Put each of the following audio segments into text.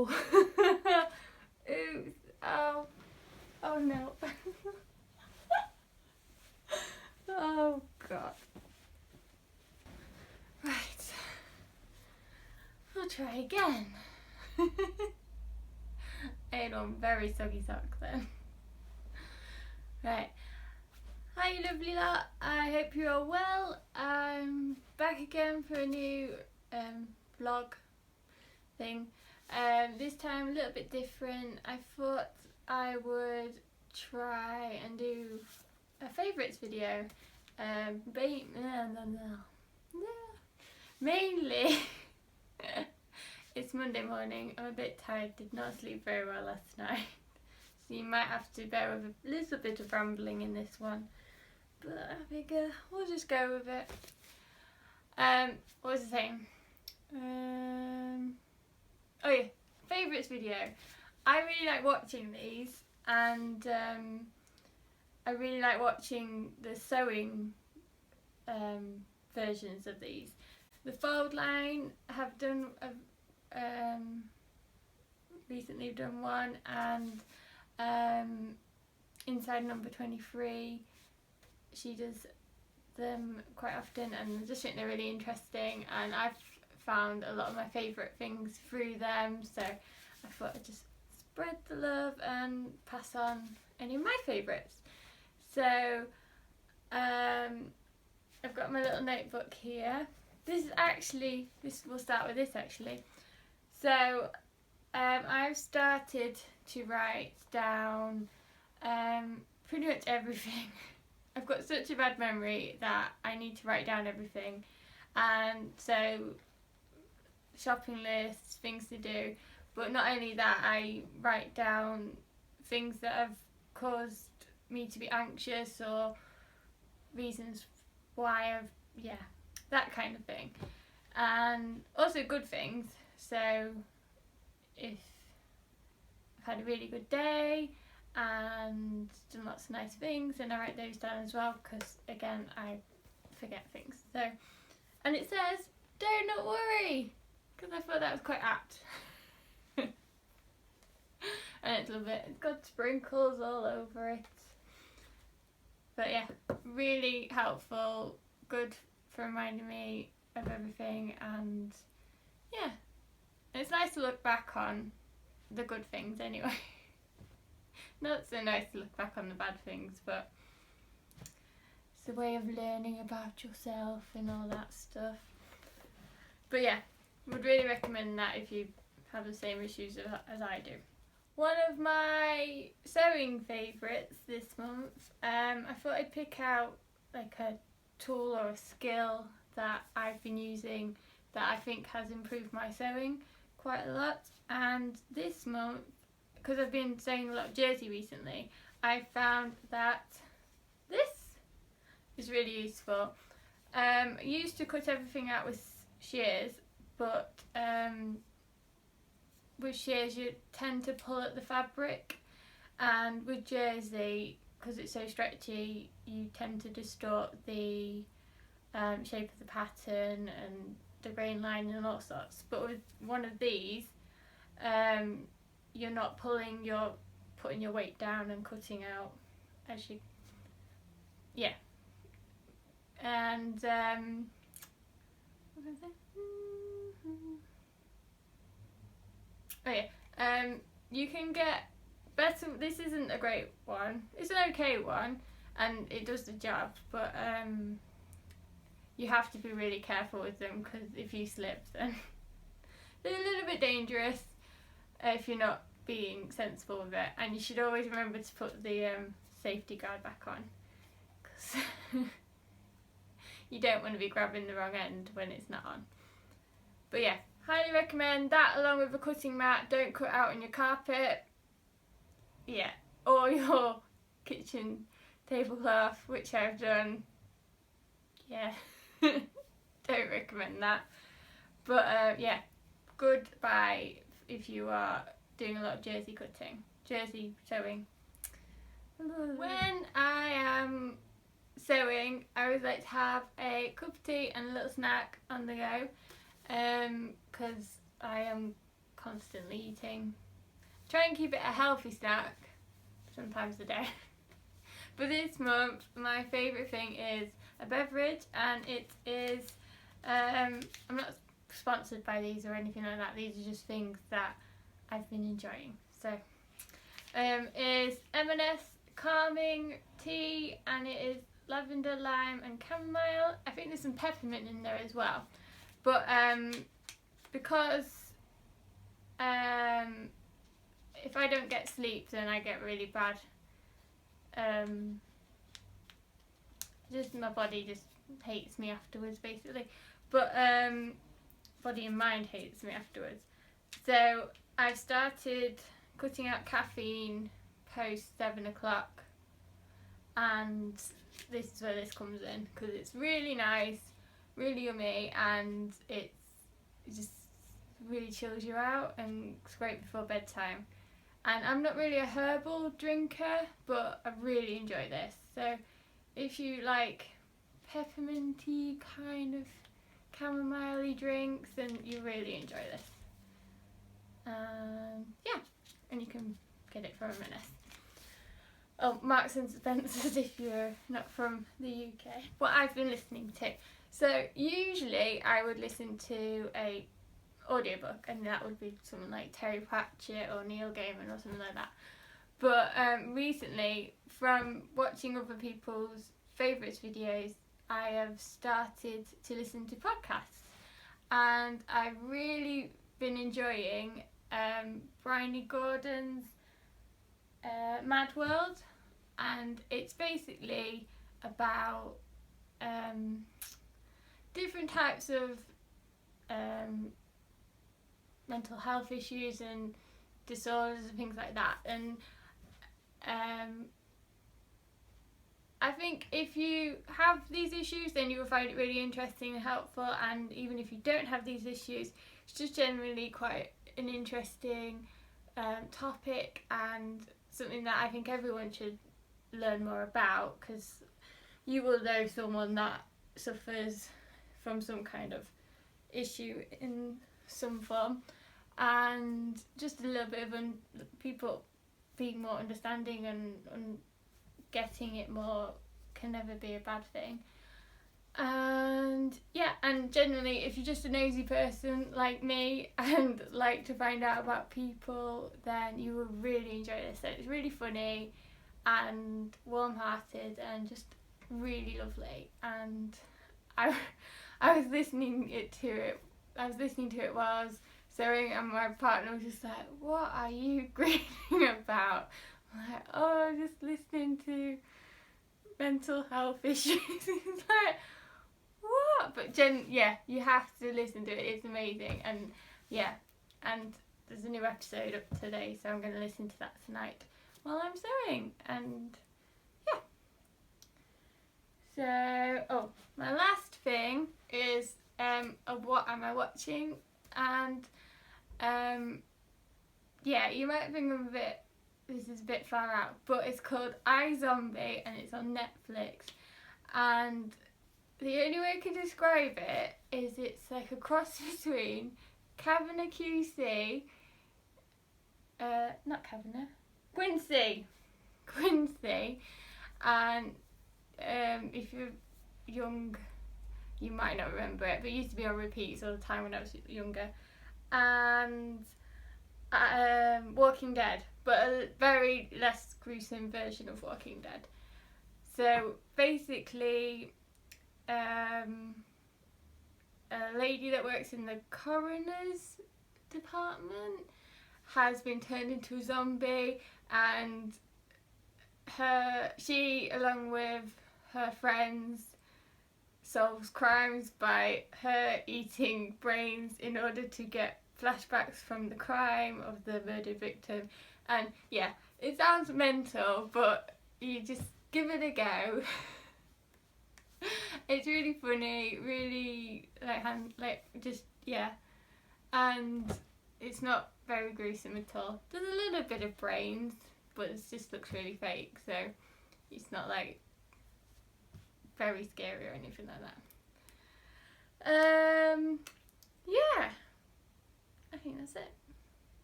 Oh. Oops. Oh. Oh no. Oh god. Right. We'll try again. I had on very soggy socks then. Right. Hi you lovely lot. I hope you're all well. I'm back again for a new vlog thing. This time a little bit different. I thought I would try and do a favourites video. Mainly it's Monday morning. I'm a bit tired, did not sleep very well last night. So you might have to bear with a little bit of rambling in this one. But I figure we'll just go with it. What was I saying? Oh yeah, favourites video. I really like watching these, and I really like watching the sewing versions of these. The fold line have done recently done one, and inside number 23 she does them quite often, and I just think they're really interesting, and I've found a lot of my favourite things through them, so I thought I'd just spread the love and pass on any of my favourites. So I've got my little notebook here. We'll start with this actually. So I've started to write down pretty much everything. I've got such a bad memory that I need to write down everything, and so shopping lists, things to do, but not only that, I write down things that have caused me to be anxious or reasons why that kind of thing, and also good things. So if I've had a really good day and done lots of nice things, and I write those down as well, because again I forget things. So, and it says "do not worry," because I thought that was quite apt. And it's lovely. It's got sprinkles all over it. But yeah, really helpful, good for reminding me of everything, and yeah, it's nice to look back on the good things anyway. Not so nice to look back on the bad things, but it's a way of learning about yourself and all that stuff. But yeah, would really recommend that if you have the same issues as I do. One of my sewing favourites this month, I thought I'd pick out like a tool or a skill that I've been using that I think has improved my sewing quite a lot. And this month, because I've been sewing a lot of jersey recently, I found that this is really useful. I used to cut everything out with shears, but with shears you tend to pull at the fabric, and with jersey, because it's so stretchy, you tend to distort the shape of the pattern and the grain line and all sorts. But with one of these, you're not pulling, you're putting your weight down and cutting out as you, yeah. And what was I saying? Oh yeah, you can get better. This isn't a great one. It's an okay one, and it does the job, but you have to be really careful with them, because if you slip, then they're a little bit dangerous if you're not being sensible with it. And you should always remember to put the safety guard back on, because you don't want to be grabbing the wrong end when it's not on. But yeah, highly recommend that, along with a cutting mat. Don't cut out on your carpet, yeah, or your kitchen tablecloth, which I've done. Yeah, don't recommend that. But yeah, good buy if you are doing a lot of jersey sewing. When I am sewing, I always like to have a cup of tea and a little snack on the go, because I am constantly eating. Try and keep it a healthy snack, sometimes a day. But this month, my favourite thing is a beverage, and it is, I'm not sponsored by these or anything like that, these are just things that I've been enjoying. So, is M&S calming tea, and it is lavender, lime and chamomile. I think there's some peppermint in there as well. But because if I don't get sleep, then I get really bad. Just my body just hates me afterwards, basically. But body and mind hates me afterwards. So I've started cutting out caffeine post 7 o'clock, and this is where this comes in, because it's really nice, really yummy, and it just really chills you out, and it's great before bedtime. And I'm not really a herbal drinker, but I really enjoy this. So if you like pepperminty kind of chamomile drinks, then you really enjoy this. Yeah, and you can get it from M&S. Oh, Marks and Spencer's if you're not from the UK. What I've been listening to. So usually I would listen to a audiobook, and that would be something like Terry Pratchett or Neil Gaiman or something like that. But recently, from watching other people's favourites videos, I have started to listen to podcasts, and I've really been enjoying Bryony Gordon's Mad World, and it's basically about different types of mental health issues and disorders and things like that. And I think if you have these issues, then you will find it really interesting and helpful, and even if you don't have these issues, it's just generally quite an interesting topic, and something that I think everyone should learn more about, because you will know someone that suffers from some kind of issue in some form, and just a little bit of people being more understanding and getting it more can never be a bad thing. And yeah, and generally if you're just a nosy person like me and like to find out about people, then you will really enjoy this. So it's really funny and warm-hearted and just really lovely. And I was listening to it while I was sewing, and my partner was just like, "What are you grinning about?" I'm like, "Oh, I'm just listening to mental health issues." It's like, what? But yeah, you have to listen to it. It's amazing. And yeah, and there's a new episode up today, so I'm going to listen to that tonight while I'm sewing. And yeah. So, my last thing is what am I watching? And yeah, you might think this is a bit far out, but it's called iZombie, and it's on Netflix. And the only way I can describe it is it's like a cross between Kavanagh QC, not Kavanagh, Quincy, and if you're young, you might not remember it, but it used to be on repeats all the time when I was younger. And Walking Dead, but a very less gruesome version of Walking Dead. So basically, a lady that works in the coroner's department has been turned into a zombie, and she, along with her friends, solves crimes by her eating brains in order to get flashbacks from the crime of the murdered victim. And yeah, it sounds mental, but you just give it a go. It's really funny, really and it's not very gruesome at all. There's a little bit of brains, but it just looks really fake, so it's not like very scary or anything like that. Yeah, I think that's it.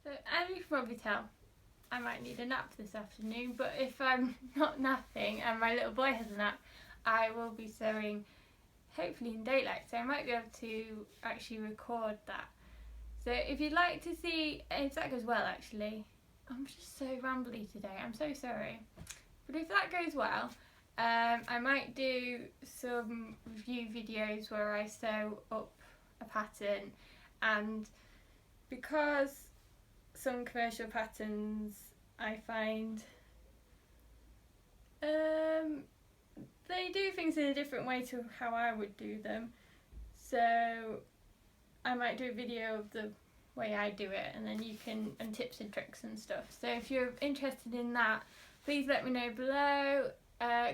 So as you can probably tell, I might need a nap this afternoon, but if I'm not napping and my little boy has a nap, I will be sewing hopefully in daylight, so I might be able to actually record that. So if you'd like to see, if that goes well actually, I'm just so rambly today, I'm so sorry. But if that goes well, I might do some review videos where I sew up a pattern, and because some commercial patterns I find they do things in a different way to how I would do them, so I might do a video of the way I do it, and then you can, and tips and tricks and stuff. So if you're interested in that, please let me know below,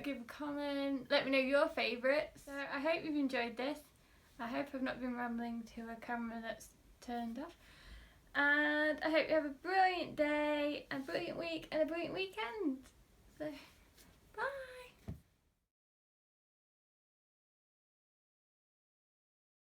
give a comment, let me know your favourites. So I hope you've enjoyed this. I hope I've not been rambling to a camera that's turned off. And I hope you have a brilliant day, a brilliant week and a brilliant weekend. So